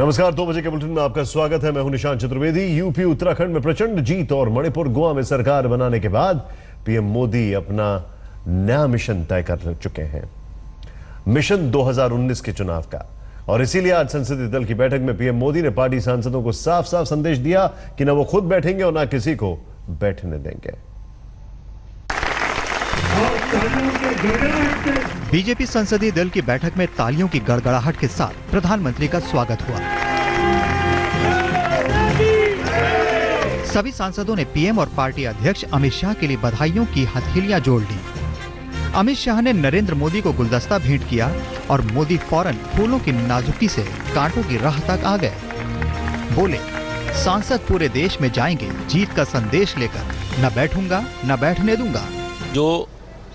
नमस्कार, 2 बजे के बुलेटिन में आपका स्वागत है। मैं हूं निशांत चतुर्वेदी। यूपी उत्तराखंड में प्रचंड जीत और मणिपुर गोवा में सरकार बनाने के बाद पीएम मोदी अपना नया मिशन तय कर चुके हैं, मिशन 2019 के चुनाव का। और इसीलिए आज संसदीय दल की बैठक में पीएम मोदी ने पार्टी सांसदों को साफ साफ संदेश दिया कि न वो खुद बैठेंगे और न किसी को बैठने देंगे। बीजेपी संसदीय दल की बैठक में तालियों की गड़गड़ाहट के साथ प्रधानमंत्री का स्वागत हुआ। सभी सांसदों ने पीएम और पार्टी अध्यक्ष अमित शाह के लिए बधाइयों की हथेलियां जोड़ ली। अमित शाह ने नरेंद्र मोदी को गुलदस्ता भेंट किया और मोदी फौरन फूलों की नाजुकी से कांटों की राह तक आ गए। बोले, सांसद पूरे देश में जाएंगे जीत का संदेश लेकर, न बैठूंगा न बैठने दूंगा। जो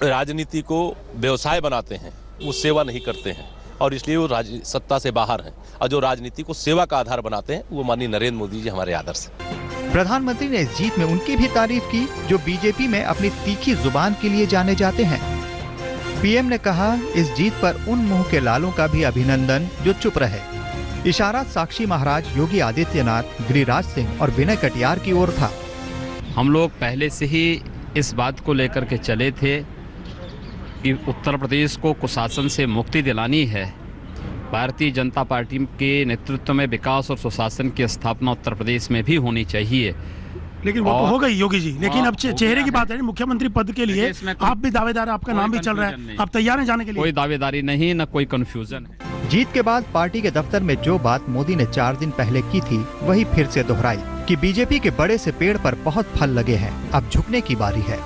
राजनीति को व्यवसाय बनाते हैं वो सेवा नहीं करते हैं और इसलिए वो सत्ता से बाहर हैं, और जो राजनीति को सेवा का आधार बनाते हैं वो माननीय नरेंद्र मोदी जी हमारे आदर्श हैं। प्रधानमंत्री ने इस जीत में उनकी भी तारीफ की जो बीजेपी में अपनी तीखी जुबान के लिए जाने जाते हैं। पीएम ने कहा, इस जीत पर उन मुंह के लालों का भी अभिनंदन जो चुप रहे। इशारा साक्षी महाराज, योगी आदित्यनाथ, गिरिराज सिंह और विनय कटियार की ओर था। हम लोग पहले से ही इस बात को लेकर के चले थे कि उत्तर प्रदेश को कुशासन से मुक्ति दिलानी है। भारतीय जनता पार्टी के नेतृत्व में विकास और सुशासन की स्थापना उत्तर प्रदेश में भी होनी चाहिए। लेकिन वो तो हो गई योगी जी, लेकिन अब चेहरे की बात है, मुख्यमंत्री पद के लिए आप भी दावेदार, आपका नाम भी चल रहा है, आप तैयार हैं जाने के लिए? कोई दावेदारी नहीं, न कोई कंफ्यूजन है। जीत के बाद पार्टी के दफ्तर में जो बात मोदी ने 4 दिन पहले की थी वही फिर से दोहराई कि बीजेपी के बड़े से पेड़ पर बहुत फल लगे हैं, अब झुकने की बारी है।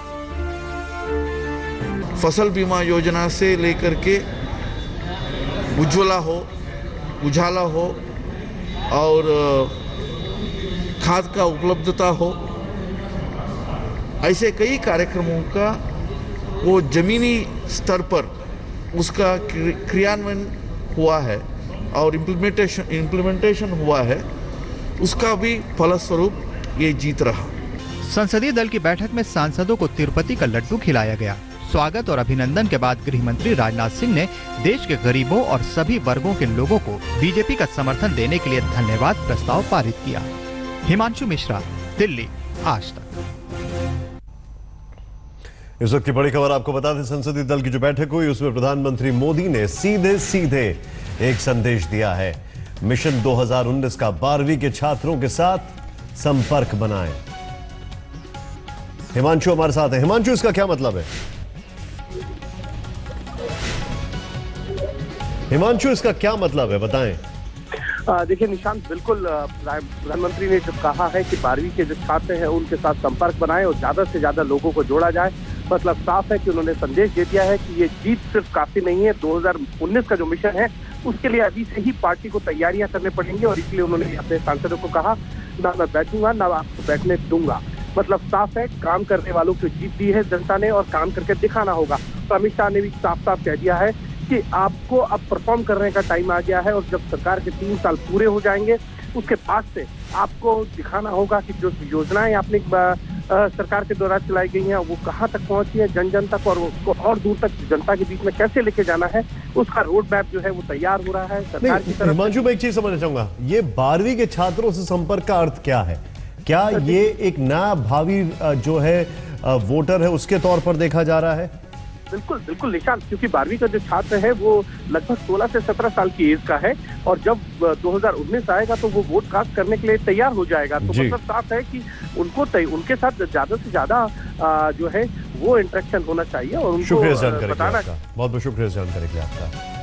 फसल बीमा योजना से लेकर के उज्ज्वला हो, उजाला हो और खाद का उपलब्धता हो, ऐसे कई कार्यक्रमों का वो जमीनी स्तर पर उसका क्रियान्वयन हुआ है और इम्प्लीमेंटेशन हुआ है, उसका भी फलस्वरूप ये जीत रहा। संसदीय दल की बैठक में सांसदों को तिरुपति का लड्डू खिलाया गया। स्वागत और अभिनंदन के बाद गृह मंत्री राजनाथ सिंह ने देश के गरीबों और सभी वर्गों के लोगों को बीजेपी का समर्थन देने के लिए धन्यवाद प्रस्ताव पारित किया। हिमांशु मिश्रा, दिल्ली, आज तक। इस वक्त की बड़ी खबर आपको बता दें, संसदीय दल की जो बैठक हुई उसमें प्रधानमंत्री मोदी ने सीधे एक संदेश दिया है, मिशन 2019 का 12वीं के छात्रों के साथ संपर्क बनाएं। हिमांशु हमारे साथ है। हिमांशु, इसका क्या मतलब है? हिमांशु, इसका क्या मतलब है, बताएं। देखिए निशांत, बिल्कुल प्रधानमंत्री ने जब कहा है कि 12वीं के जो छात्र हैं उनके साथ संपर्क बनाएं और ज्यादा से ज्यादा लोगों को जोड़ा जाए, मतलब साफ है कि उन्होंने संदेश दे दिया है कि ये जीत सिर्फ काफी नहीं है, 2019 का जो मिशन है उसके लिए अभी से ही पार्टी को तैयारियां करने पड़ेंगी। और इसलिए उन्होंने अपने सांसदों को कहा, ना मैं बैठूंगा ना आपको बैठने दूंगा। मतलब साफ है, काम करने वालों को जीत दी है जनता ने और काम करके दिखाना होगा। तो अमित शाह ने भी साफ साफ कह दिया है कि आपको अब परफॉर्म करने का टाइम आ गया है और जब सरकार के 3 साल पूरे हो जाएंगे उसके बाद से आपको दिखाना होगा कि जो योजनाएं आपने सरकार के द्वारा चलाई गई हैं वो कहां तक पहुंची है जन जन तक, और उसको और दूर तक जनता के बीच में कैसे लेके जाना है, उसका रोड मैप जो है वो तैयार हो रहा है सरकार की तरफ। हिमांशु, मैं एक चीज समझना चाहूंगा, ये 12वीं के छात्रों से संपर्क का अर्थ क्या है? क्या ये एक नया भावी जो है वोटर है उसके तौर पर देखा जा रहा है? बिल्कुल बिल्कुल निशांत, क्योंकि 12वीं का जो छात्र है वो लगभग 16 से 17 साल की एज का है और जब 2019 आएगा तो वो वोट कास्ट करने के लिए तैयार हो जाएगा। तो मतलब साफ है कि उनको उनके साथ ज्यादा से ज्यादा जो है वो इंटरेक्शन होना चाहिए और उनको शुक्रिया जानकारी बताना। बहुत बहुत शुक्रिया जानकारी के लिए आपका।